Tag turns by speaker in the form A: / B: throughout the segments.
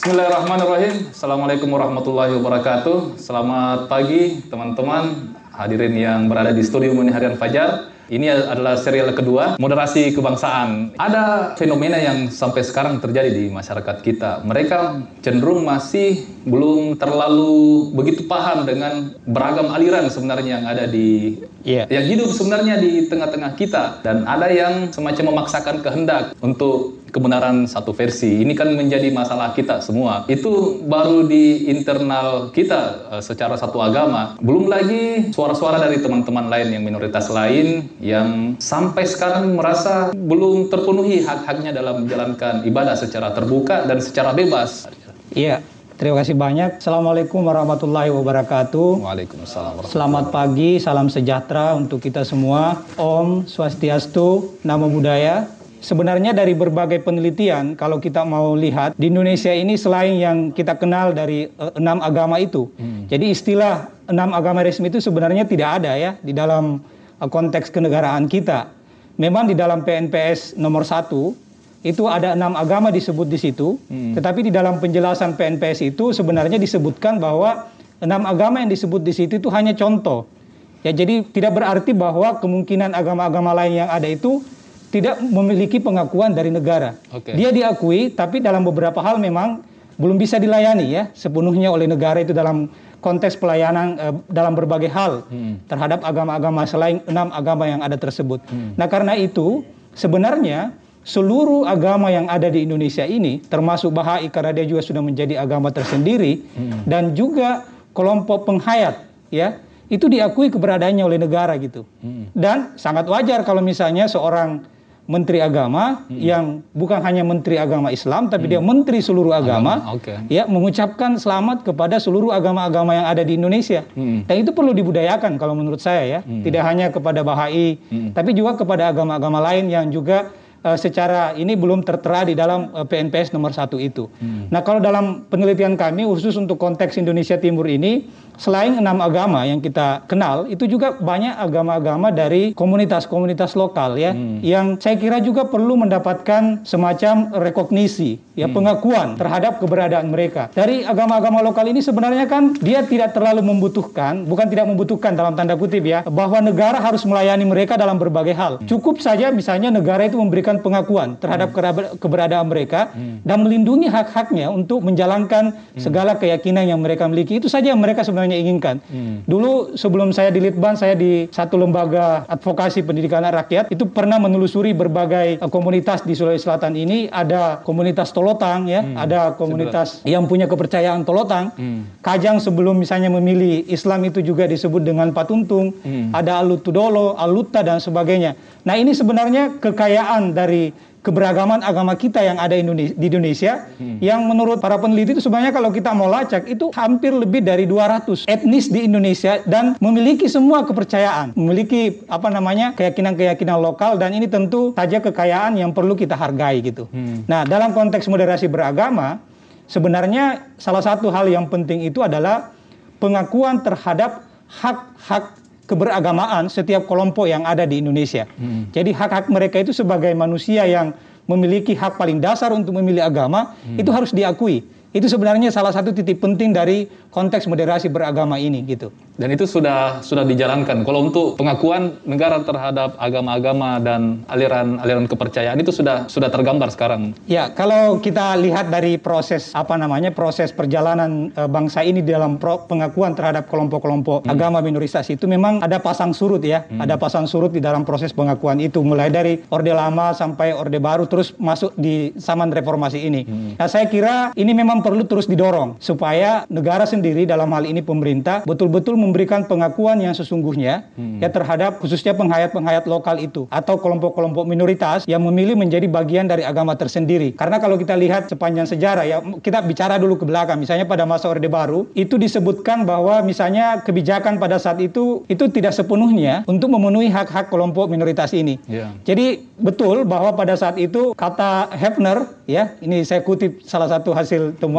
A: Bismillahirrahmanirrahim. Assalamualaikum warahmatullahi wabarakatuh. Selamat pagi teman-teman hadirin yang berada di studio Muni Harian Fajar. Ini adalah serial kedua, moderasi kebangsaan. Ada fenomena yang sampai sekarang terjadi di masyarakat kita. Mereka cenderung masih belum terlalu begitu paham dengan beragam aliran sebenarnya yang ada di yang hidup sebenarnya di tengah-tengah kita. Dan ada yang semacam memaksakan kehendak untuk kebenaran satu versi. Ini kan menjadi masalah kita semua. Itu baru di internal kita secara satu agama. Belum lagi suara-suara dari teman-teman lain yang minoritas lain yang sampai sekarang merasa belum terpenuhi hak-haknya dalam menjalankan ibadah secara terbuka dan secara bebas.
B: Iya. Terima kasih banyak. Assalamualaikum warahmatullahi wabarakatuh.
A: Waalaikumsalam.
B: Selamat pagi, salam sejahtera untuk kita semua. Om Swastiastu, Namo Buddhaya. Sebenarnya dari berbagai penelitian, kalau kita mau lihat, di Indonesia ini selain yang kita kenal dari 6 agama itu, jadi istilah 6 agama resmi itu sebenarnya tidak ada ya, di dalam konteks kenegaraan kita. Memang di dalam PNPS nomor 1, itu ada 6 agama disebut di situ, tetapi di dalam penjelasan PNPS itu sebenarnya disebutkan bahwa 6 agama yang disebut di situ itu hanya contoh. Ya, jadi tidak berarti bahwa kemungkinan agama-agama lain yang ada itu tidak memiliki pengakuan dari negara. Dia diakui, tapi dalam beberapa hal memang belum bisa dilayani ya sepenuhnya oleh negara itu dalam konteks pelayanan dalam berbagai hal terhadap agama-agama selain 6 agama yang ada tersebut. Nah karena itu sebenarnya seluruh agama yang ada di Indonesia ini, termasuk Bahai karena dia juga sudah menjadi agama tersendiri, dan juga kelompok penghayat ya, itu diakui keberadaannya oleh negara gitu. Dan sangat wajar kalau misalnya seorang menteri agama yang bukan hanya menteri agama Islam tapi dia menteri seluruh agama, ya mengucapkan selamat kepada seluruh agama-agama yang ada di Indonesia. Dan itu perlu dibudayakan kalau menurut saya ya, tidak hanya kepada Bahai tapi juga kepada agama-agama lain yang juga secara ini belum tertera di dalam PNPS nomor 1 itu. Nah kalau dalam penelitian kami khusus untuk konteks Indonesia Timur ini, selain 6 agama yang kita kenal, itu juga banyak agama-agama dari komunitas-komunitas lokal ya, yang saya kira juga perlu mendapatkan semacam rekognisi ya, pengakuan terhadap keberadaan mereka. Dari agama-agama lokal ini sebenarnya kan dia tidak terlalu membutuhkan, bukan tidak membutuhkan dalam tanda kutip ya, bahwa negara harus melayani mereka dalam berbagai hal. Cukup saja misalnya negara itu memberikan pengakuan terhadap keberadaan mereka dan melindungi hak-haknya untuk menjalankan segala keyakinan yang mereka miliki. Itu saja yang mereka sebenarnya inginkan. Dulu sebelum saya di Litbang, saya di satu lembaga advokasi pendidikan rakyat, itu pernah menelusuri berbagai komunitas di Sulawesi Selatan ini. Ada komunitas Tolotang ya, ada komunitas yang punya kepercayaan Tolotang. Kajang sebelum misalnya memilih Islam itu juga disebut dengan Patuntung. Ada Alutudolo, Aluta dan sebagainya. Nah ini sebenarnya kekayaan dari keberagaman agama kita yang ada di Indonesia, yang menurut para peneliti itu sebenarnya kalau kita mau lacak itu hampir lebih dari 200 etnis di Indonesia dan memiliki semua kepercayaan, memiliki keyakinan-keyakinan lokal, dan ini tentu saja kekayaan yang perlu kita hargai gitu. Nah dalam konteks moderasi beragama sebenarnya salah satu hal yang penting itu adalah pengakuan terhadap hak-hak keberagamaan setiap kelompok yang ada di Indonesia. Jadi hak-hak mereka itu sebagai manusia yang memiliki hak paling dasar untuk memilih agama, itu harus diakui. Itu sebenarnya salah satu titik penting dari konteks moderasi beragama ini gitu.
A: Dan itu sudah dijalankan. Kalau untuk pengakuan negara terhadap agama-agama dan aliran kepercayaan itu sudah tergambar sekarang.
B: Ya, kalau kita lihat dari proses proses perjalanan bangsa ini dalam pengakuan terhadap kelompok-kelompok agama minoritas itu memang ada pasang surut ya. Ada pasang surut di dalam proses pengakuan itu, mulai dari Orde Lama sampai Orde Baru terus masuk di zaman reformasi ini. Nah, saya kira ini memang perlu terus didorong supaya negara sendiri dalam hal ini pemerintah betul-betul memberikan pengakuan yang sesungguhnya ya terhadap khususnya penghayat-penghayat lokal itu atau kelompok-kelompok minoritas yang memilih menjadi bagian dari agama tersendiri. Karena kalau kita lihat sepanjang sejarah ya, kita bicara dulu ke belakang, misalnya pada masa Orde Baru itu disebutkan bahwa misalnya kebijakan pada saat itu tidak sepenuhnya untuk memenuhi hak-hak kelompok minoritas ini. Jadi betul bahwa pada saat itu kata Hefner ya, ini saya kutip salah satu hasil temuan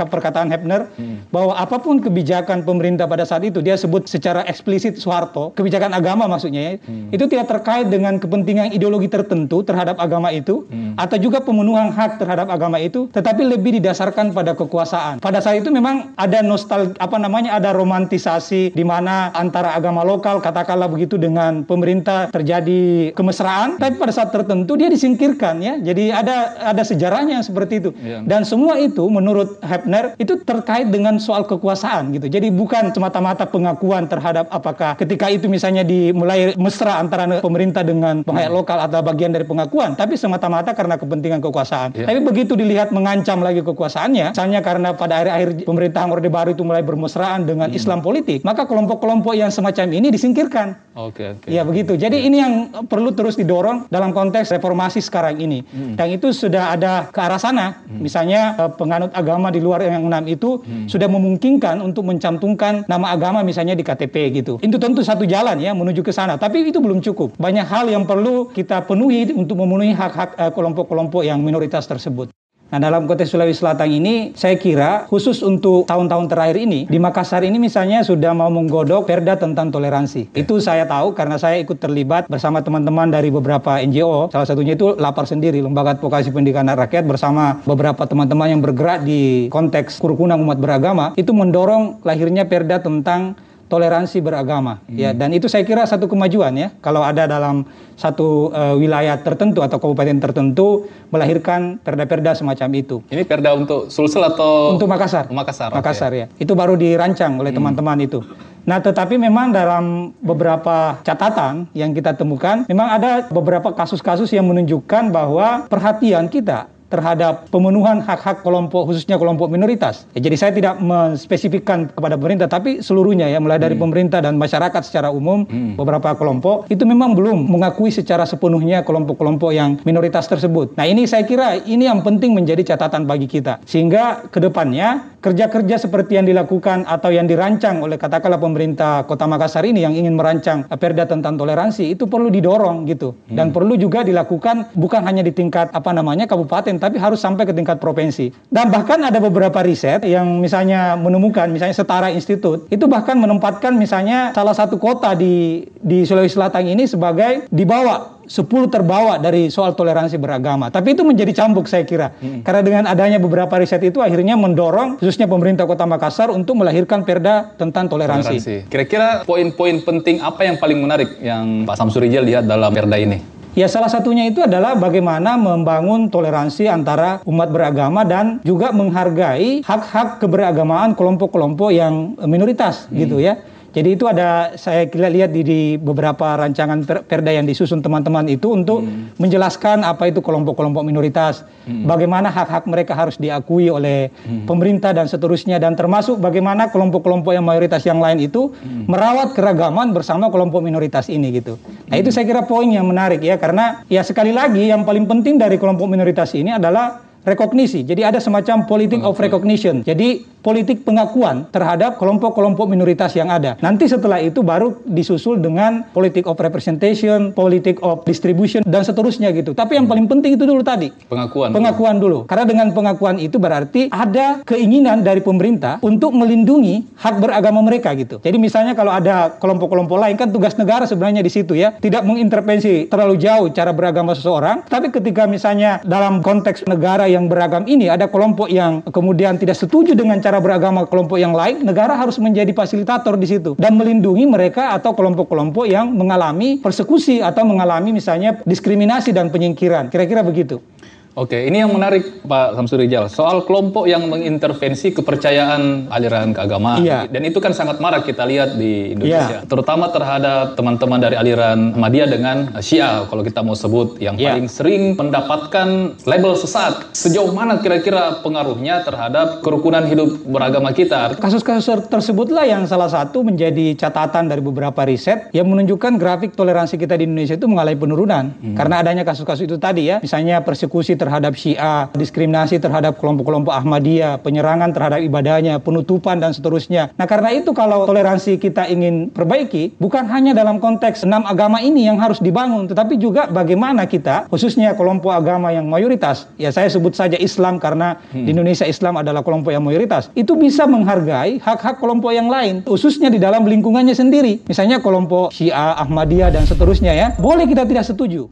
B: perkataan Hepner, bahwa apapun kebijakan pemerintah pada saat itu, dia sebut secara eksplisit Soeharto, kebijakan agama maksudnya ya, itu tidak terkait dengan kepentingan ideologi tertentu terhadap agama itu, atau juga pemenuhan hak terhadap agama itu, tetapi lebih didasarkan pada kekuasaan. Pada saat itu memang ada ada romantisasi di mana antara agama lokal, katakanlah begitu, dengan pemerintah terjadi kemesraan, tapi pada saat tertentu dia disingkirkan ya. Jadi ada sejarahnya seperti itu. Dan semua itu menurut Hepner itu terkait dengan soal kekuasaan gitu. Jadi bukan semata-mata pengakuan terhadap apakah ketika itu misalnya dimulai mesra antara pemerintah dengan penghayat lokal atau bagian dari pengakuan, tapi semata-mata karena kepentingan kekuasaan. Tapi begitu dilihat mengancam lagi kekuasaannya, misalnya karena pada akhir-akhir pemerintahan Orde Baru itu mulai bermesraan dengan Islam politik, maka kelompok-kelompok yang semacam ini disingkirkan. Ya begitu. Jadi ini yang perlu terus didorong dalam konteks reformasi sekarang ini. Dan itu sudah ada ke arah sana. Misalnya penganut agama di luar yang 6 itu sudah memungkinkan untuk mencantumkan nama agama misalnya di KTP gitu. Itu tentu satu jalan ya menuju ke sana. Tapi itu belum cukup. Banyak hal yang perlu kita penuhi untuk memenuhi hak-hak kelompok-kelompok yang minoritas tersebut. Nah, dalam konteks Sulawesi Selatan ini, saya kira khusus untuk tahun-tahun terakhir ini, di Makassar ini misalnya sudah mau menggodok perda tentang toleransi. Itu saya tahu karena saya ikut terlibat bersama teman-teman dari beberapa NGO, salah satunya itu Lapar Sendiri, Lembaga Advokasi Pendidikan Rakyat, bersama beberapa teman-teman yang bergerak di konteks kerukunan umat beragama, itu mendorong lahirnya perda tentang toleransi beragama. Ya, dan itu saya kira satu kemajuan ya, kalau ada dalam satu wilayah tertentu atau kabupaten tertentu melahirkan perda-perda semacam itu.
A: Ini perda untuk Sulsel atau
B: untuk Makassar? Makassar ya. Itu baru dirancang oleh teman-teman itu. Nah, tetapi memang dalam beberapa catatan yang kita temukan, memang ada beberapa kasus-kasus yang menunjukkan bahwa perhatian kita terhadap pemenuhan hak-hak kelompok, khususnya kelompok minoritas. Ya, jadi saya tidak menspesifikkan kepada pemerintah, tapi seluruhnya ya, mulai dari pemerintah dan masyarakat secara umum, beberapa kelompok, itu memang belum mengakui secara sepenuhnya kelompok-kelompok yang minoritas tersebut. Nah, ini saya kira ini yang penting menjadi catatan bagi kita. Sehingga ke depannya, kerja-kerja seperti yang dilakukan atau yang dirancang oleh katakanlah pemerintah Kota Makassar ini yang ingin merancang perda tentang toleransi, itu perlu didorong gitu. Dan perlu juga dilakukan bukan hanya di tingkat kabupaten, tapi harus sampai ke tingkat provinsi. Dan bahkan ada beberapa riset yang misalnya menemukan, misalnya Setara Institute, itu bahkan menempatkan misalnya salah satu kota di Sulawesi Selatan ini sebagai di bawah 10 terbawa dari soal toleransi beragama. Tapi itu menjadi cambuk saya kira. Karena dengan adanya beberapa riset itu akhirnya mendorong khususnya pemerintah Kota Makassar untuk melahirkan perda tentang toleransi.
A: Kira-kira poin-poin penting apa yang paling menarik yang Pak Samsur Rijal lihat dalam perda ini?
B: Ya, salah satunya itu adalah bagaimana membangun toleransi antara umat beragama dan juga menghargai hak-hak keberagamaan kelompok-kelompok yang minoritas gitu ya. Jadi itu ada, saya lihat di beberapa rancangan perda yang disusun teman-teman itu untuk menjelaskan apa itu kelompok-kelompok minoritas, bagaimana hak-hak mereka harus diakui oleh pemerintah dan seterusnya, dan termasuk bagaimana kelompok-kelompok yang mayoritas yang lain itu merawat keragaman bersama kelompok minoritas ini gitu. Nah, itu saya kira poin yang menarik ya, karena ya sekali lagi yang paling penting dari kelompok minoritas ini adalah rekognisi. Jadi ada semacam politik of recognition. Jadi politik pengakuan terhadap kelompok-kelompok minoritas yang ada. Nanti setelah itu baru disusul dengan politik of representation, politik of distribution, dan seterusnya gitu. Tapi yang paling penting itu dulu tadi. Pengakuan dulu. Karena dengan pengakuan itu berarti ada keinginan dari pemerintah untuk melindungi hak beragama mereka gitu. Jadi misalnya kalau ada kelompok-kelompok lain, kan tugas negara sebenarnya di situ ya. Tidak mengintervensi terlalu jauh cara beragama seseorang. Tapi ketika misalnya dalam konteks negara yang beragam ini ada kelompok yang kemudian tidak setuju dengan cara beragama kelompok yang lain, negara harus menjadi fasilitator di situ dan melindungi mereka atau kelompok-kelompok yang mengalami persekusi atau mengalami misalnya diskriminasi dan penyingkiran. Kira-kira begitu.
A: Oke, ini yang menarik Pak Samsur Rijal, soal kelompok yang mengintervensi kepercayaan aliran keagamaan. Dan itu kan sangat marak kita lihat di Indonesia, terutama terhadap teman-teman dari aliran Ahmadiyah dengan Syiah, kalau kita mau sebut, yang paling sering mendapatkan label sesat. Sejauh mana kira-kira pengaruhnya terhadap kerukunan hidup beragama kita?
B: Kasus-kasus tersebutlah yang salah satu menjadi catatan dari beberapa riset yang menunjukkan grafik toleransi kita di Indonesia itu mengalami penurunan. Karena adanya kasus-kasus itu tadi ya, misalnya persekusi terhadap terhadap Syiah, diskriminasi terhadap kelompok-kelompok Ahmadiyah, penyerangan terhadap ibadahnya, penutupan dan seterusnya. Nah, karena itu kalau toleransi kita ingin perbaiki, bukan hanya dalam konteks 6 agama ini yang harus dibangun, tetapi juga bagaimana kita, khususnya kelompok agama yang mayoritas, ya saya sebut saja Islam karena di Indonesia Islam adalah kelompok yang mayoritas, itu bisa menghargai hak-hak kelompok yang lain, khususnya di dalam lingkungannya sendiri. Misalnya kelompok Syiah, Ahmadiyah dan seterusnya ya. Boleh kita tidak setuju.